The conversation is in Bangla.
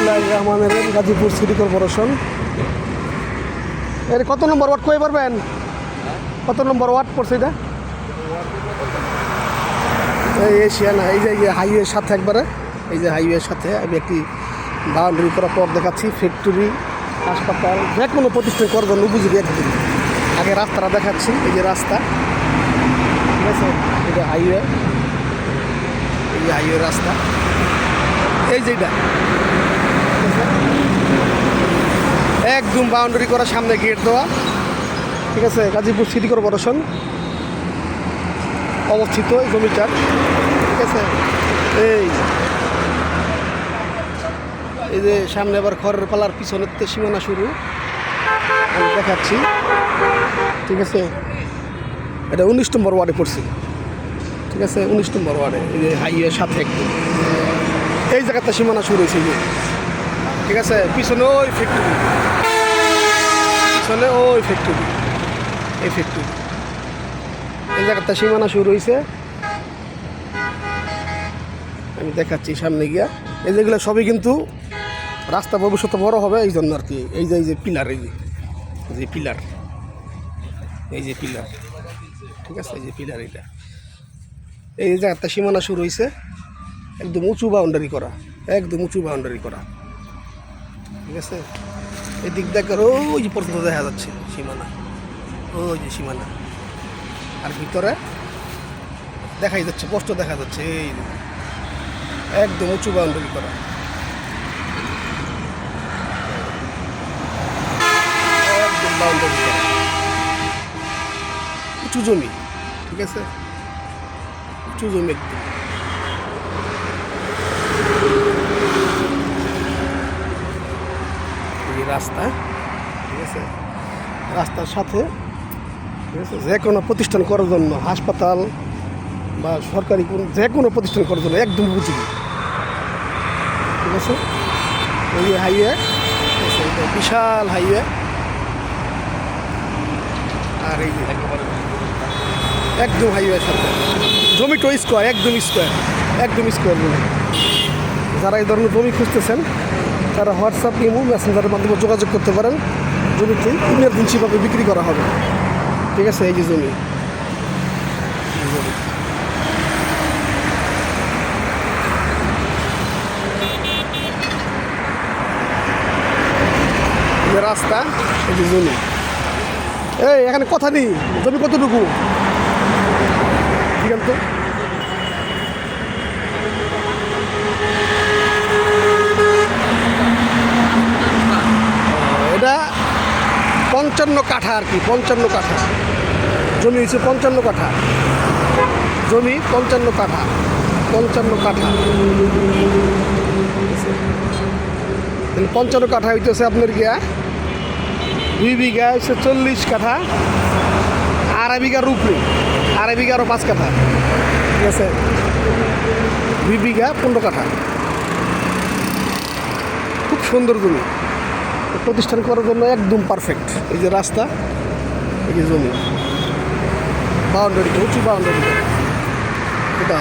বিসমিল্লাহির রহমানির রহিম। Gazipur city corporation. এর কত নম্বর ওয়ার্ড কয়ে পারবেন? কত নম্বর ওয়ার্ড পড়ছে এটা? এই এশিয়ানা, এই যে হাইওয়ের সাথে একবারে, এই যে হাইওয়ের সাথে আমি একটি বাউন্ডারি করা পথ দেখাচ্ছি। ফ্যাক্টরি, হাসপাতাল, যে কোনো প্রতিষ্ঠান করার জন্য উপযোগী একদিন। আগে রাস্তাটা দেখাচ্ছি, এই যে রাস্তা, ঠিক আছে, এটা হাইওয়ে, এই যে হাইওয়ে রাস্তা, এই যে এটা একদম বাউন্ডারি করা, সামনে গেট দেওয়া, ঠিক আছে। গাজীপুর সিটি কর্পোরেশন অবস্থিত এই জমিটা, ঠিক আছে। এই যে সামনে আবার খড়ের পালার পিছনের সীমানা শুরু, আমি দেখাচ্ছি, ঠিক আছে। এটা 19 নম্বর ওয়ার্ডে পড়ছি, ঠিক আছে, 19 নম্বর ওয়ার্ডে। এই যে হাইওয়ের সাথে একটু এই জায়গাতে সীমানা শুরু হয়েছে, ঠিক আছে। পিছনে ওই ফ্যাক্টরি, পিছনে ওই ফ্যাক্টরি, এই ফ্যাক্টরি, এই জায়গাতে সীমানা শুরু হয়েছে। আমি দেখাচ্ছি সামনে গিয়া। এই যেগুলো সবই কিন্তু রাস্তা ভবিষ্যতে বড় হবে, এই জন্য আর কি। এই যে পিলার, এই যে পিলার, এই যে পিলার, ঠিক আছে, এই যে পিলার, এটা এই জায়গাতে সীমানা শুরু হয়েছে। একদম উঁচু বাউন্ডারি করা, একদম উঁচু বাউন্ডারি করা, ঠিক আছে। এদিক দেখার ওই যে পর্যন্ত দেখা যাচ্ছে সীমানা, ওই যে সীমানা, আর ভিতরে দেখাই যাচ্ছে, স্পষ্ট দেখা যাচ্ছে, এই একদম উঁচু বাউন্ডারি করা, একদম বাউন্ডারি করা, উঁচু জমি, ঠিক আছে, উঁচু জমি একদম। রাস্তা, ঠিক আছে, রাস্তার সাথে, ঠিক আছে, যে কোনো প্রতিষ্ঠান করার জন্য, হাসপাতাল বা সরকারি যে কোনো প্রতিষ্ঠান করার জন্য একদম উপযোগী, ঠিক আছে। এই হাইওয়ে, বিশাল হাইওয়ে, আর এই একদম হাইওয়ের সাথে জমিটা স্কোয়ার, একদম স্কোয়ার, একদম স্কোয়ার জমি। যারা এই ধরনের জমি খুঁজতেছেন তারা হোয়াটসঅ্যাপ, ইমো, মেসেঞ্জারের মাধ্যমে যোগাযোগ করতে পারেন। জমিটি ইমার্জেন্সিভাবে বিক্রি করা হবে, ঠিক আছে। এই যে জমি, রাস্তা, এই যে জমি। এই এখানে কথা নেই, জমি কতটুকু ঠিক আছে। এটা 55 কাঠা আর কি, 55 কাঠা জমি হয়েছে, 55 কাঠা জমি, 55 কাঠা, 55 কাঠা, 55 কাঠা হইতেছে আপনার গিয়া 2 বিঘা হচ্ছে 40 কাঠা, আড়াই বিঘার উপরে, আড়াই বিঘা আরও 5 কাঠা, ঠিক আছে। 2 বিঘা 15 কাঠা, খুব সুন্দর জমি, প্রতিষ্ঠান করার জন্য একদম পারফেক্ট। এই যে রাস্তা, এই যে জমি, বাউন্ডারি, উঁচু বাউন্ডারি, এটা